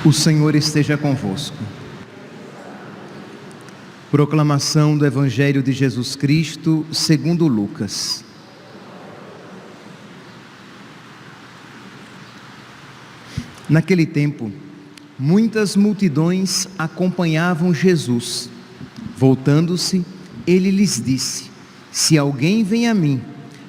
O Senhor esteja convosco. Proclamação do Evangelho de Jesus Cristo segundo Lucas. Naquele tempo, muitas multidões acompanhavam Jesus. Voltando-se, ele lhes disse: se alguém vem a mim,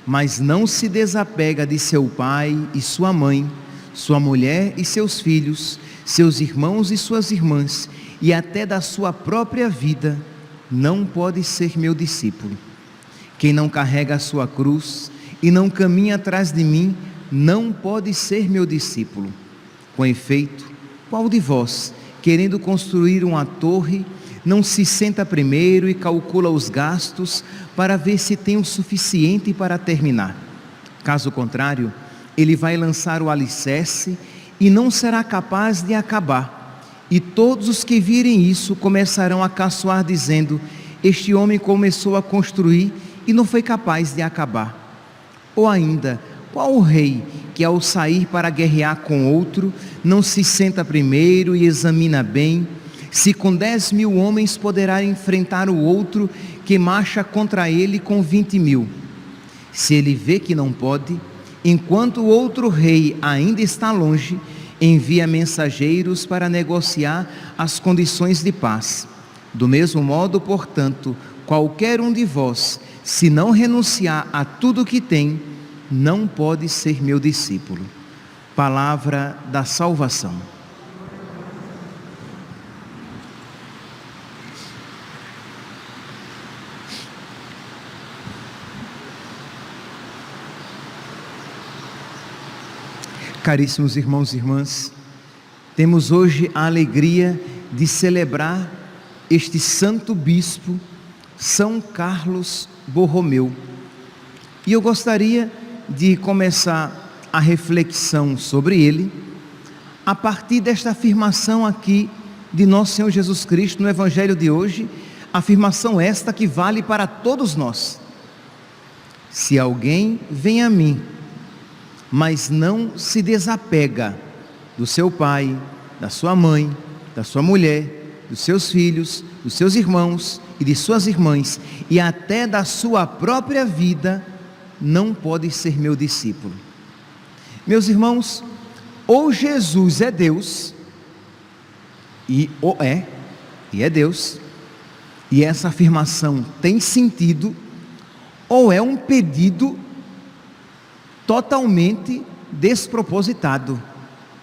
mas não se desapega de seu pai e sua mãe, sua mulher e seus filhos, seus irmãos e suas irmãs, e até da sua própria vida, não pode ser meu discípulo. Quem não carrega a sua cruz e não caminha atrás de mim, não pode ser meu discípulo. Com efeito, qual de vós, querendo construir uma torre, não se senta primeiro e calcula os gastos para ver se tem o suficiente para terminar? Caso contrário, ele vai lançar o alicerce e não será capaz de acabar. E todos os que virem isso começarão a caçoar, dizendo: este homem começou a construir e não foi capaz de acabar. Ou ainda, qual o rei que ao sair para guerrear com outro, não se senta primeiro e examina bem, se com 10.000 homens poderá enfrentar o outro que marcha contra ele com 20.000? Se ele vê que não pode, enquanto o outro rei ainda está longe, envia mensageiros para negociar as condições de paz. Do mesmo modo, portanto, qualquer um de vós, se não renunciar a tudo que tem, não pode ser meu discípulo. Palavra da salvação. Caríssimos irmãos e irmãs, temos hoje a alegria de celebrar este santo bispo, São Carlos Borromeu. E eu gostaria de começar a reflexão sobre ele, a partir desta afirmação aqui de nosso Senhor Jesus Cristo no Evangelho de hoje, afirmação esta que vale para todos nós: se alguém vem a mim, mas não se desapega do seu pai, da sua mãe, da sua mulher, dos seus filhos, dos seus irmãos e de suas irmãs, e até da sua própria vida, não pode ser meu discípulo. Meus irmãos, ou Jesus é Deus, e é Deus, e essa afirmação tem sentido, ou é um pedido totalmente despropositado,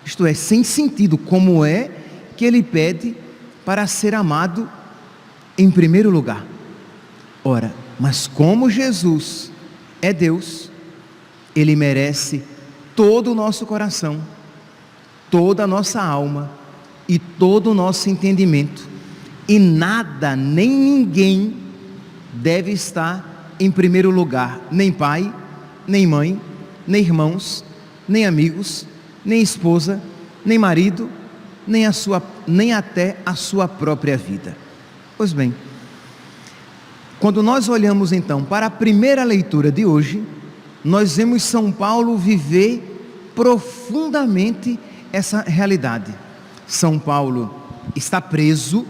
isto é, sem sentido. Como é que ele pede para ser amado em primeiro lugar? Ora, mas como Jesus é Deus, ele merece todo o nosso coração, toda a nossa alma e todo o nosso entendimento, e nada nem ninguém deve estar em primeiro lugar, nem pai, nem mãe, nem irmãos, nem amigos, nem esposa, nem marido, nem até a sua própria vida. Pois bem, quando nós olhamos então para a primeira leitura de hoje, nós vemos São Paulo viver profundamente essa realidade. São Paulo está preso,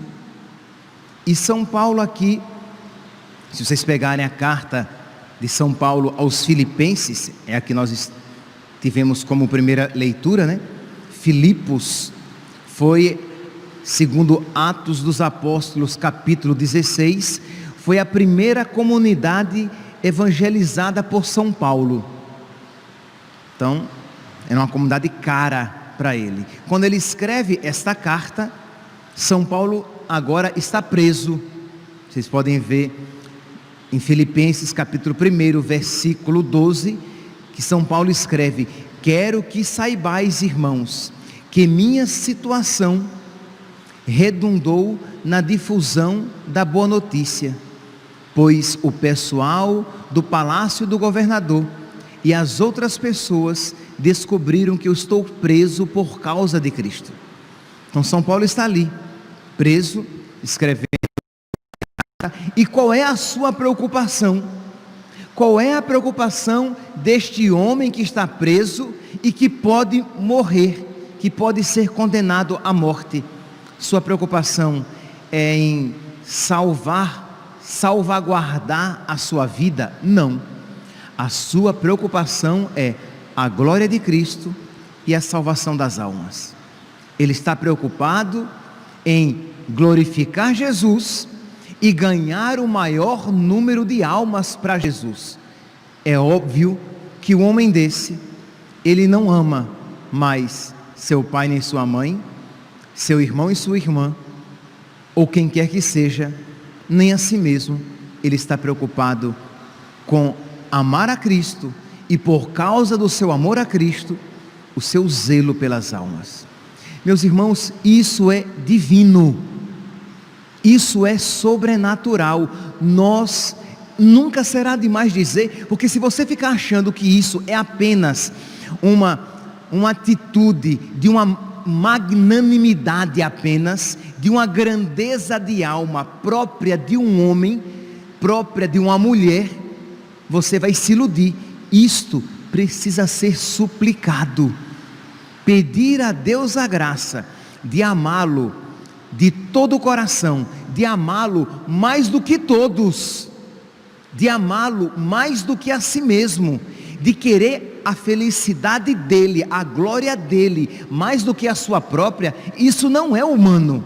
e São Paulo aqui, se vocês pegarem a carta de São Paulo aos Filipenses, é a que nós tivemos como primeira leitura, né? Filipos foi, segundo Atos dos Apóstolos, capítulo 16, foi a primeira comunidade evangelizada por São Paulo. Então, era uma comunidade cara para ele. Quando ele escreve esta carta, São Paulo agora está preso. Vocês podem ver em Filipenses capítulo 1, versículo 12, que São Paulo escreve: quero que saibais, irmãos, que minha situação redundou na difusão da boa notícia, pois o pessoal do palácio do governador e as outras pessoas descobriram que eu estou preso por causa de Cristo. Então São Paulo está ali, preso, escrevendo. E qual é a sua preocupação? Qual é a preocupação deste homem que está preso e que pode morrer, que pode ser condenado à morte. Sua preocupação é em salvaguardar a sua vida? Não. A sua preocupação é a glória de Cristo e a salvação das almas. Ele está preocupado em glorificar Jesus e ganhar o maior número de almas para Jesus. É óbvio que um homem desse, ele não ama mais seu pai nem sua mãe, seu irmão e sua irmã, ou quem quer que seja, nem a si mesmo. Ele está preocupado com amar a Cristo e, por causa do seu amor a Cristo, o seu zelo pelas almas. Meus irmãos, isso é divino, isso é sobrenatural. Nós nunca será demais dizer, porque se você ficar achando que isso é apenas uma atitude de uma magnanimidade apenas, de uma grandeza de alma própria de um homem, própria de uma mulher, você vai se iludir. Isto precisa ser suplicado. Pedir a Deus a graça de amá-lo de todo o coração, de amá-lo mais do que todos, de amá-lo mais do que a si mesmo, de querer a felicidade dele, a glória dele, mais do que a sua própria. Isso não é humano,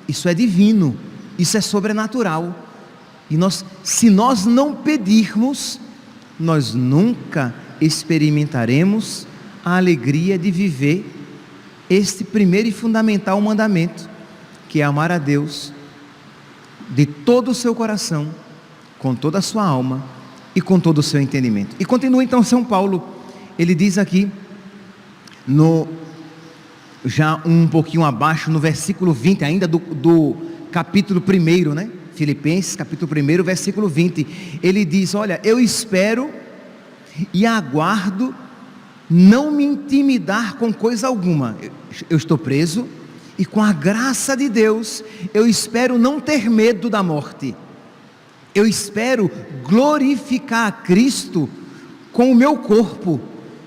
isso é divino, isso é sobrenatural. E se nós não pedirmos, nós nunca experimentaremos a alegria de viver este primeiro e fundamental mandamento, que é amar a Deus de todo o seu coração, com toda a sua alma e com todo o seu entendimento. E continua então São Paulo, ele diz aqui, já um pouquinho abaixo, no versículo 20, ainda do capítulo 1, né? Filipenses, capítulo 1, versículo 20, ele diz: olha, eu espero e aguardo não me intimidar com coisa alguma. Eu estou preso e, com a graça de Deus, eu espero não ter medo da morte. Eu espero glorificar a Cristo com o meu corpo,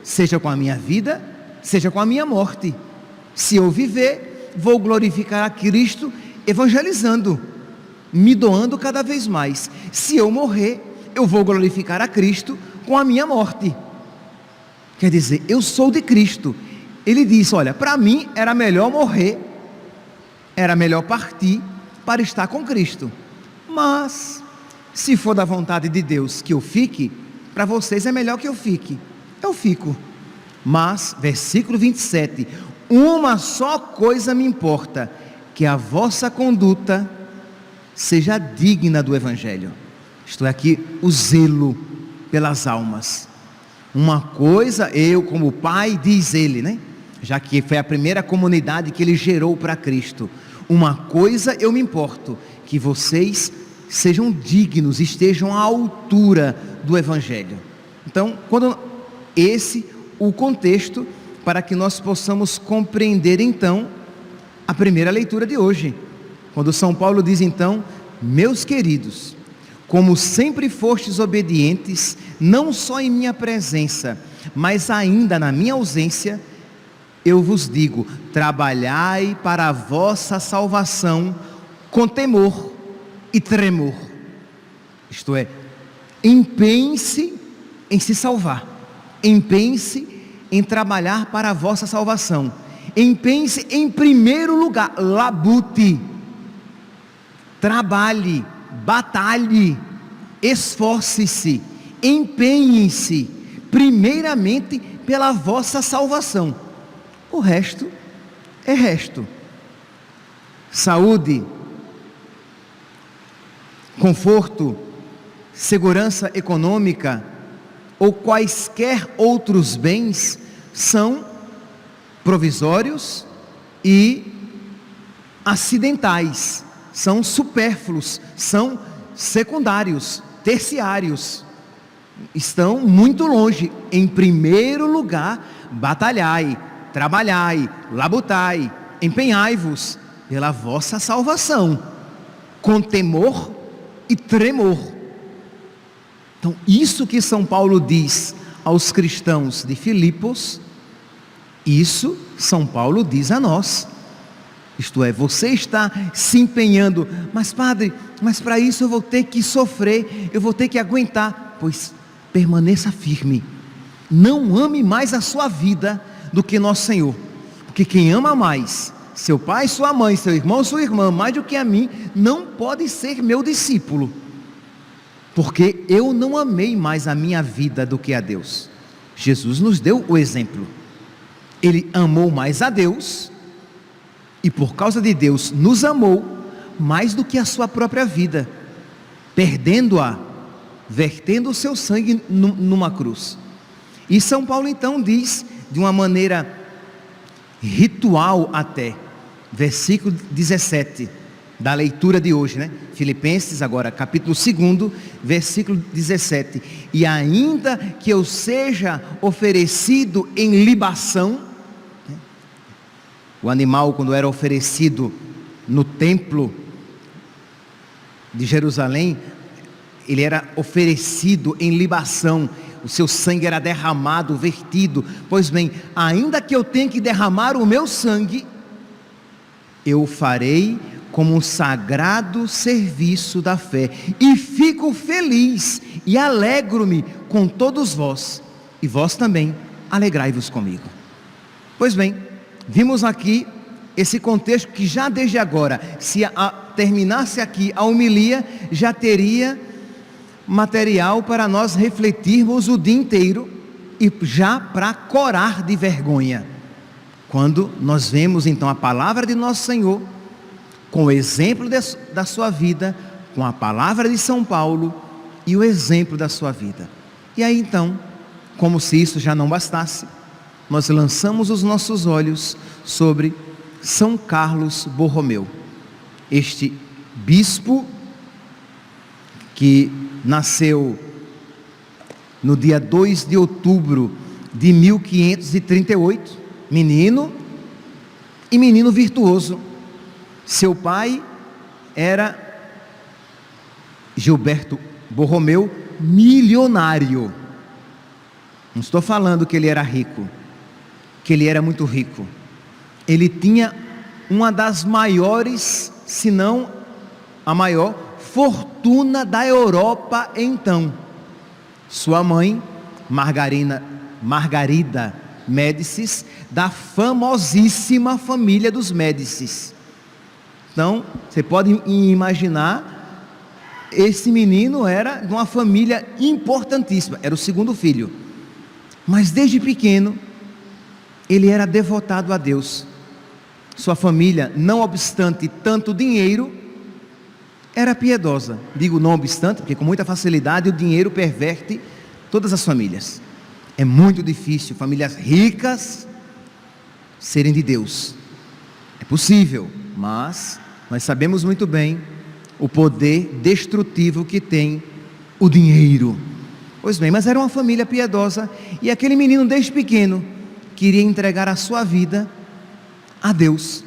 seja com a minha vida, seja com a minha morte. Se eu viver, vou glorificar a Cristo evangelizando, me doando cada vez mais. Se eu morrer, eu vou glorificar a Cristo com a minha morte. Quer dizer, eu sou de Cristo. Ele diz: olha, para mim era melhor morrer, era melhor partir para estar com Cristo. Mas, se for da vontade de Deus que eu fique, para vocês é melhor que eu fique. Eu fico. Mas, versículo 27, uma só coisa me importa, que a vossa conduta seja digna do Evangelho. Isto é, aqui o zelo pelas almas. Uma coisa, eu como pai, diz ele, né? Já que foi a primeira comunidade que ele gerou para Cristo. Uma coisa eu me importo, que vocês sejam dignos, estejam à altura do Evangelho. Então, o contexto para que nós possamos compreender então a primeira leitura de hoje, quando São Paulo diz então: meus queridos, como sempre fostes obedientes, não só em minha presença, mas ainda na minha ausência, eu vos digo: trabalhai para a vossa salvação com temor e tremor. Isto é, empenhe-se em se salvar, empenhe-se em trabalhar para a vossa salvação, empenhe-se em primeiro lugar, labute, trabalhe, batalhe, esforce-se, empenhe-se primeiramente pela vossa salvação. O resto é resto. Saúde, conforto, segurança econômica ou quaisquer outros bens são provisórios e acidentais, são supérfluos, são secundários, terciários, estão muito longe. Em primeiro lugar, batalhai, trabalhai, labutai, empenhai-vos pela vossa salvação, com temor e tremor. Então, isso que São Paulo diz aos cristãos de Filipos Isso São Paulo diz a nós. Isto é, você está se empenhando, mas padre, mas para isso eu vou ter que sofrer, eu vou ter que aguentar. Pois permaneça firme, não ame mais a sua vida do que nosso Senhor, porque quem ama mais seu pai, sua mãe, seu irmão, sua irmã, mais do que a mim, não pode ser meu discípulo, porque eu não amei mais a minha vida do que a Deus. Jesus nos deu o exemplo, Ele amou mais a Deus, e por causa de Deus nos amou mais do que a sua própria vida, perdendo-a, vertendo o seu sangue numa cruz. E São Paulo então diz, de uma maneira ritual até, versículo 17, da leitura de hoje, né? Filipenses agora, capítulo 2, versículo 17, e ainda que eu seja oferecido em libação, o animal quando era oferecido no templo de Jerusalém, ele era oferecido em libação, o seu sangue era derramado, vertido. Pois bem, ainda que eu tenha que derramar o meu sangue, eu o farei como um sagrado serviço da fé, e fico feliz e alegro-me com todos vós, e vós também alegrai-vos comigo. Pois bem, vimos aqui esse contexto que já desde agora, se terminasse aqui a homilia, já teria material para nós refletirmos o dia inteiro, e já para corar de vergonha, quando nós vemos então a palavra de nosso Senhor, com o exemplo da sua vida, com a palavra de São Paulo e o exemplo da sua vida. E aí então, como se isso já não bastasse, nós lançamos os nossos olhos sobre São Carlos Borromeu, este bispo que nasceu no dia 2 de outubro de 1538, menino virtuoso. Seu pai era Gilberto Borromeu, milionário. Não estou falando que ele era rico, que ele era muito rico. Ele tinha uma das maiores, se não a maior, fortuna da Europa então. Sua mãe, Margarida Médicis, da famosíssima família dos Médicis. Então, você pode imaginar, esse menino era de uma família importantíssima, era o segundo filho. Mas desde pequeno, ele era devotado a Deus. Sua família, não obstante tanto dinheiro, era piedosa. Digo não obstante, porque com muita facilidade o dinheiro perverte todas as famílias. É muito difícil famílias ricas serem de Deus. É possível, mas nós sabemos muito bem o poder destrutivo que tem o dinheiro. Pois bem, mas era uma família piedosa, e aquele menino desde pequeno queria entregar a sua vida a Deus.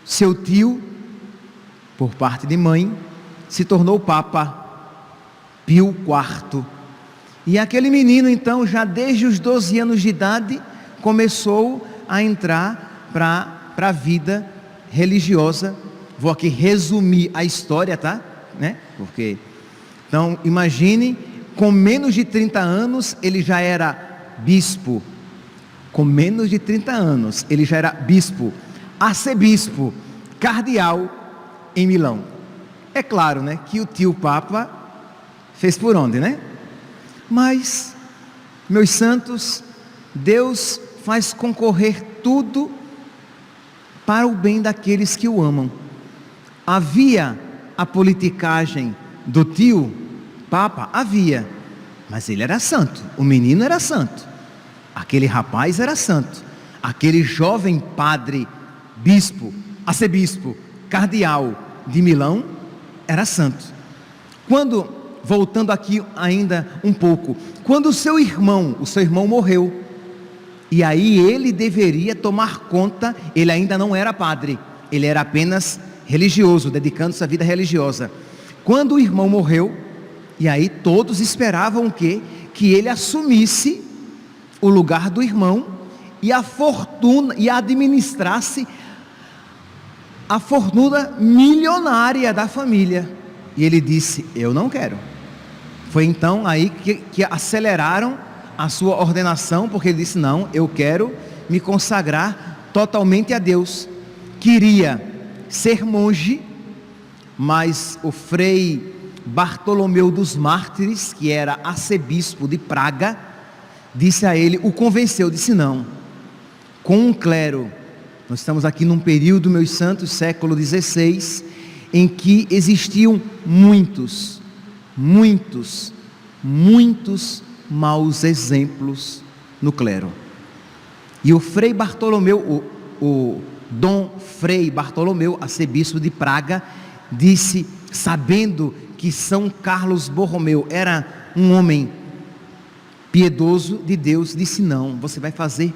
Seu tio, por parte de mãe, se tornou Papa Pio IV, e aquele menino então, já desde os 12 anos de idade, começou a entrar para a vida religiosa. Vou aqui resumir a história, tá? Porque, então, imagine, com menos de 30 anos, ele já era bispo. Com menos de 30 anos, ele já era bispo, arcebispo, cardeal em Milão. É claro, que o tio Papa fez por onde, Mas, meus santos, Deus faz concorrer tudo para o bem daqueles que o amam. Havia a politicagem do tio Papa? Havia, mas ele era santo, o menino era santo, aquele rapaz era santo, aquele jovem padre, bispo, arcebispo, cardeal de Milão, era santo. Quando, voltando aqui ainda um pouco, quando o seu irmão morreu, e aí ele deveria tomar conta, ele ainda não era padre, ele era apenas religioso, dedicando-se à vida religiosa. Quando o irmão morreu, e aí todos esperavam que ele assumisse o lugar do irmão, e a fortuna, e administrasse a fortuna milionária da família. E ele disse: eu não quero. Foi então aí que aceleraram a sua ordenação, porque ele disse: não, eu quero me consagrar totalmente a Deus. Queria ser monge, mas o frei Bartolomeu dos Mártires, que era arcebispo de Praga, disse a ele, o convenceu, disse: não, com um clero, nós estamos aqui num período, meus santos, século XVI, em que existiam muitos maus exemplos no clero. E o frei Bartolomeu, o Dom Frei Bartolomeu, arcebispo de Praga, disse, sabendo que São Carlos Borromeu era um homem piedoso de Deus, disse: não, você vai fazer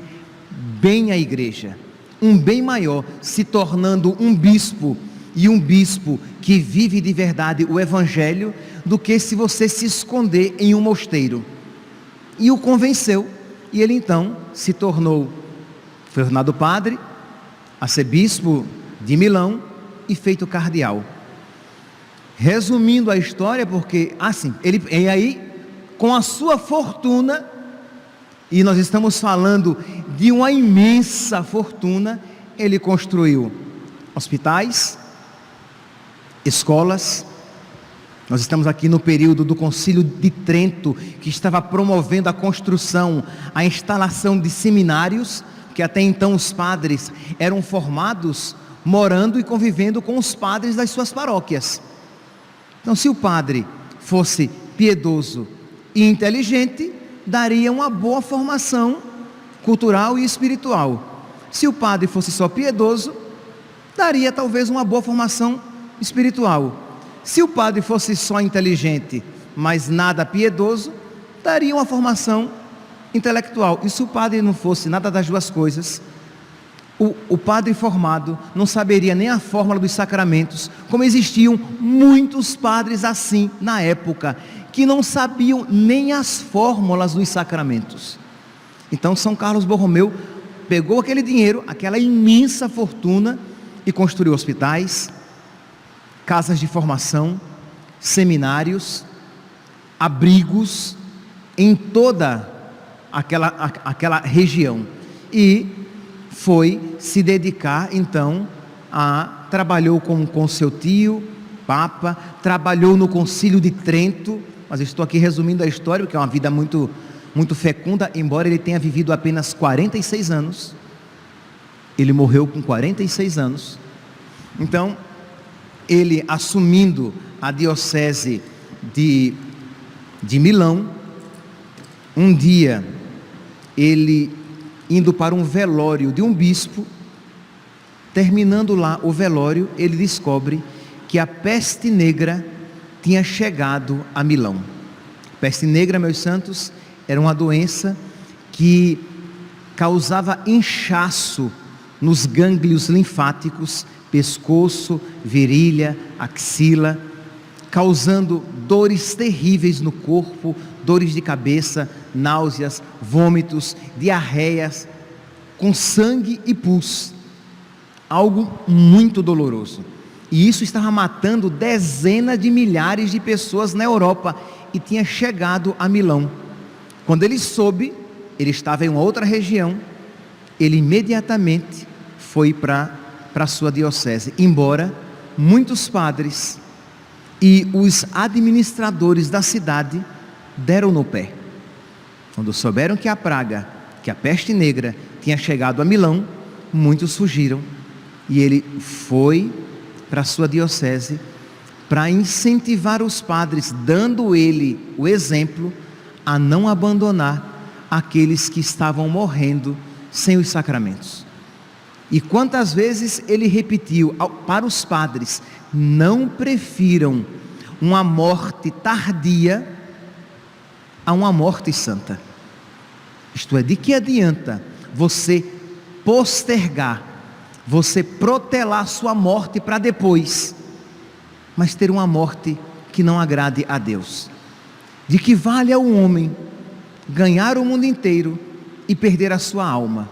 bem à igreja, um bem maior, se tornando um bispo, e um bispo que vive de verdade o evangelho, do que se você se esconder em um mosteiro. E o convenceu, e ele então se tornou, foi ordenado padre, arcebispo de Milão e feito cardeal. Resumindo a história, porque assim, e aí, com a sua fortuna, e nós estamos falando de uma imensa fortuna, ele construiu hospitais, escolas. Nós estamos aqui no período do Concílio de Trento, que estava promovendo a construção, a instalação de seminários, que até então os padres eram formados morando e convivendo com os padres das suas paróquias. Então, se o padre fosse piedoso e inteligente, daria uma boa formação cultural e espiritual. Se o padre fosse só piedoso, daria talvez uma boa formação espiritual. Se o padre fosse só inteligente, mas nada piedoso, daria uma formação intelectual. E se o padre não fosse nada das duas coisas, o padre formado não saberia nem a fórmula dos sacramentos, como existiam muitos padres assim na época, que não sabiam nem as fórmulas dos sacramentos. Então São Carlos Borromeu pegou aquele dinheiro, aquela imensa fortuna, e construiu hospitais, casas de formação, seminários, abrigos em toda aquela região, e foi se dedicar então trabalhou com seu tio, Papa, trabalhou no Concílio de Trento, mas estou aqui resumindo a história, porque é uma vida muito fecunda, embora ele tenha vivido apenas 46 anos, ele morreu com 46 anos, então, ele assumindo a diocese de Milão, um dia, ele indo para um velório de um bispo, terminando lá o velório, ele descobre que a peste negra tinha chegado a Milão. Peste negra, meus santos, era uma doença que causava inchaço nos gânglios linfáticos, pescoço, virilha, axila, causando dores terríveis no corpo, dores de cabeça, náuseas, vômitos, diarreias, com sangue e pus, algo muito doloroso. E isso estava matando dezenas de milhares de pessoas na Europa, e tinha chegado a Milão. Quando ele soube, ele estava em uma outra região, ele imediatamente foi para a sua diocese, embora muitos padres e os administradores da cidade deram no pé. Quando souberam que a praga, que a peste negra tinha chegado a Milão, muitos fugiram, e ele foi para a sua diocese para incentivar os padres, dando ele o exemplo a não abandonar aqueles que estavam morrendo sem os sacramentos. E quantas vezes ele repetiu para os padres: não prefiram uma morte tardia a uma morte santa. Isto é, de que adianta você postergar, você protelar sua morte para depois, mas ter uma morte que não agrade a Deus? De que vale ao homem ganhar o mundo inteiro e perder a sua alma?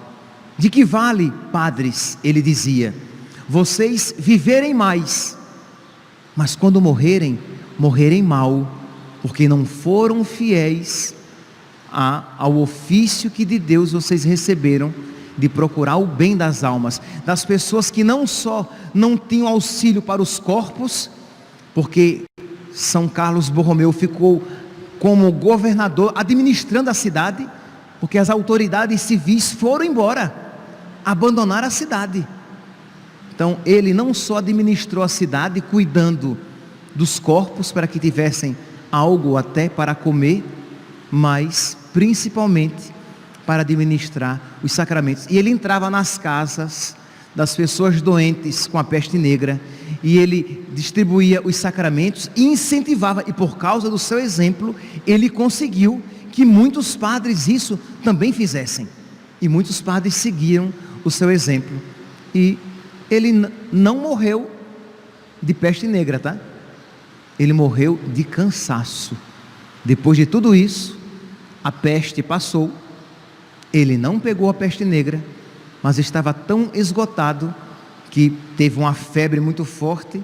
De que vale, padres, ele dizia, vocês viverem mais, mas quando morrerem, morrerem mal, porque não foram fiéis ao ofício que de Deus vocês receberam, de procurar o bem das almas, das pessoas que não só não tinham auxílio para os corpos, porque São Carlos Borromeu ficou como governador, administrando a cidade, porque as autoridades civis foram embora, abandonaram a cidade. Então ele não só administrou a cidade, cuidando dos corpos, para que tivessem algo até para comer, mas principalmente para administrar os sacramentos. E ele entrava nas casas das pessoas doentes com a peste negra, e ele distribuía os sacramentos e incentivava, e por causa do seu exemplo, ele conseguiu que muitos padres isso também fizessem, e muitos padres seguiram o seu exemplo, e ele não morreu de peste negra, tá? Ele morreu de cansaço. Depois de tudo isso, a peste passou, ele não pegou a peste negra, mas estava tão esgotado que teve uma febre muito forte,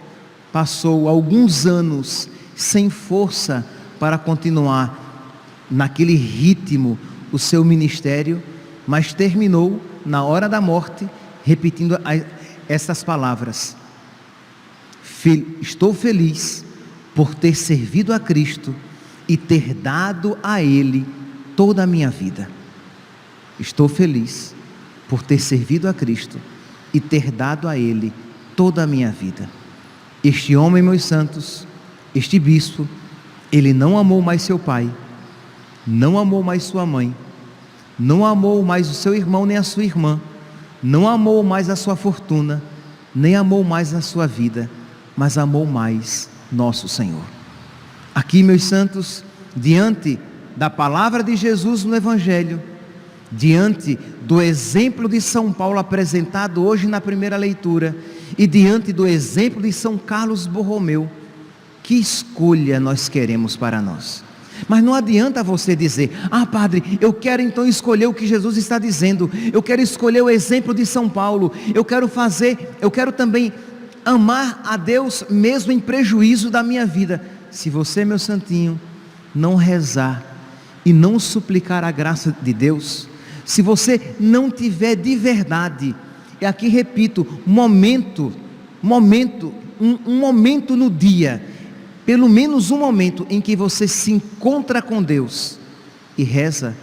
passou alguns anos sem força para continuar naquele ritmo o seu ministério, mas terminou na hora da morte repetindo essas palavras: estou feliz por ter servido a Cristo e ter dado a Ele toda a minha vida. Estou feliz por ter servido a Cristo e ter dado a Ele toda a minha vida. Este homem, meus santos, este bispo, ele não amou mais seu pai, não amou mais sua mãe, não amou mais o seu irmão nem a sua irmã, não amou mais a sua fortuna, nem amou mais a sua vida, mas amou mais nosso Senhor. Aqui, meus santos, diante da palavra de Jesus no Evangelho, diante do exemplo de São Paulo apresentado hoje na primeira leitura, e diante do exemplo de São Carlos Borromeu, que escolha nós queremos para nós? Mas não adianta você dizer: ah, padre, eu quero então escolher o que Jesus está dizendo, eu quero escolher o exemplo de São Paulo, eu quero também amar a Deus mesmo em prejuízo da minha vida. Se você, meu santinho, não rezar e não suplicar a graça de Deus, se você não tiver de verdade, e aqui repito, um momento no dia, pelo menos um momento em que você se encontra com Deus e reza,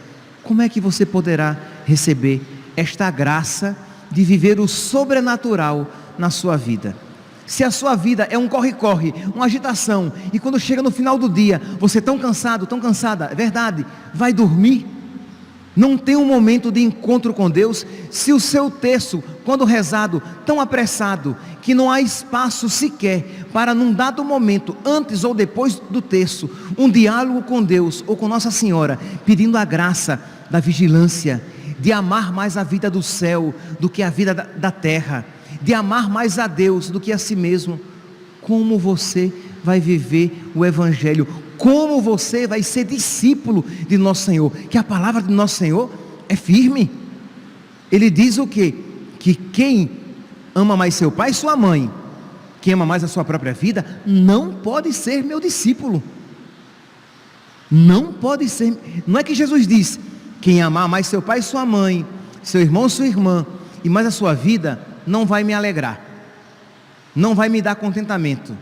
como é que você poderá receber esta graça de viver o sobrenatural na sua vida? Se a sua vida é um corre-corre, uma agitação, e quando chega no final do dia, você tão cansado, tão cansada, é verdade, vai dormir, não tem um momento de encontro com Deus. Se o seu terço, quando rezado, tão apressado, que não há espaço sequer para num dado momento, antes ou depois do terço, um diálogo com Deus ou com Nossa Senhora, pedindo a graça da vigilância, de amar mais a vida do céu do que a vida da terra, de amar mais a Deus do que a si mesmo, como você vai viver o Evangelho? Como você vai ser discípulo de Nosso Senhor? Que a palavra de Nosso Senhor é firme. Ele diz o quê? Que quem ama mais seu pai e sua mãe, quem ama mais a sua própria vida, não pode ser meu discípulo. Não pode ser. Não é que Jesus diz: quem amar mais seu pai e sua mãe, seu irmão e sua irmã, e mais a sua vida, não vai me alegrar, não vai me dar contentamento.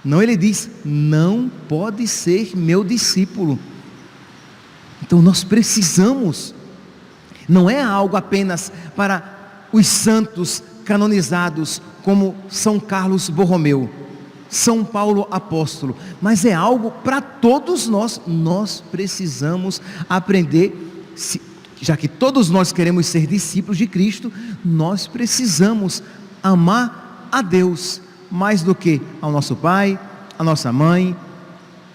Não, ele diz: não pode ser meu discípulo. Então nós precisamos, não é algo apenas para os santos canonizados como São Carlos Borromeu, São Paulo apóstolo, mas é algo para todos nós. Nós precisamos aprender, já que todos nós queremos ser discípulos de Cristo, nós precisamos amar a Deus mais do que ao nosso pai, à nossa mãe,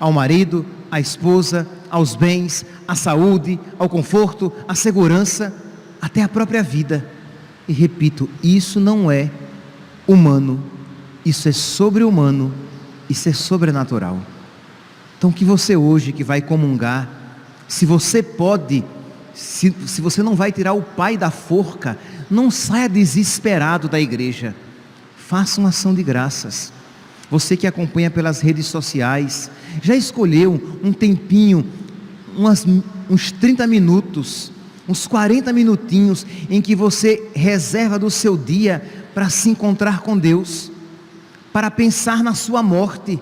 ao marido, à esposa, aos bens, à saúde, ao conforto, à segurança, até a própria vida. E repito, isso não é humano, isso é sobre-humano, isso é sobrenatural. Então que você hoje que vai comungar, se você pode se você não vai tirar o pai da forca, não saia desesperado da igreja. Faça uma ação de graças. Você que acompanha pelas redes sociais, já escolheu um tempinho, uns 30 minutos, uns 40 minutinhos, em que você reserva do seu dia para se encontrar com Deus, para pensar na sua morte?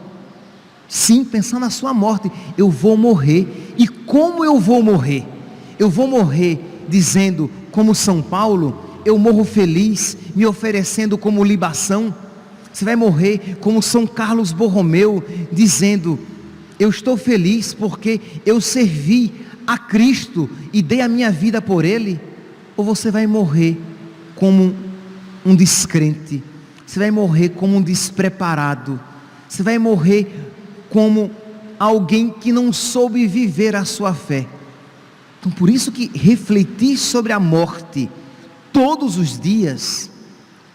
Sim, pensar na sua morte. Eu vou morrer. E como eu vou morrer? Eu vou morrer dizendo, como São Paulo, eu morro feliz, me oferecendo como libação. Você vai morrer como São Carlos Borromeu, dizendo, eu estou feliz porque eu servi a Cristo e dei a minha vida por Ele? Ou você vai morrer como um descrente? Você vai morrer como um despreparado? Você vai morrer como alguém que não soube viver a sua fé? Então, por isso que refletir sobre a morte todos os dias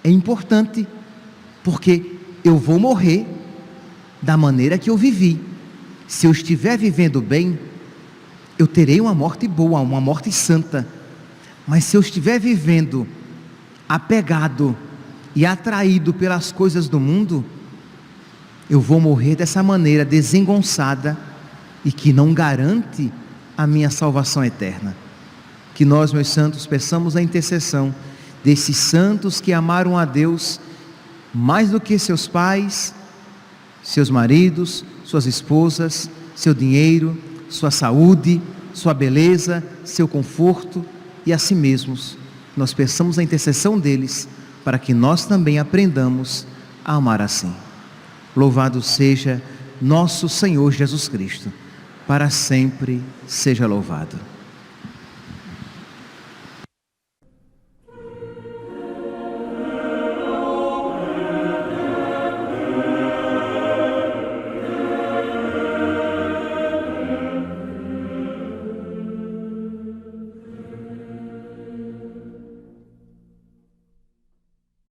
é importante, porque eu vou morrer da maneira que eu vivi. Se eu estiver vivendo bem, eu terei uma morte boa, uma morte santa. Mas se eu estiver vivendo apegado e atraído pelas coisas do mundo, eu vou morrer dessa maneira desengonçada e que não garante a minha salvação eterna. Que nós, meus santos, peçamos a intercessão desses santos que amaram a Deus mais do que seus pais, seus maridos, suas esposas, seu dinheiro, sua saúde, sua beleza, seu conforto e a si mesmos. Nós peçamos a intercessão deles para que nós também aprendamos a amar assim. Louvado seja nosso Senhor Jesus Cristo, para sempre seja louvado.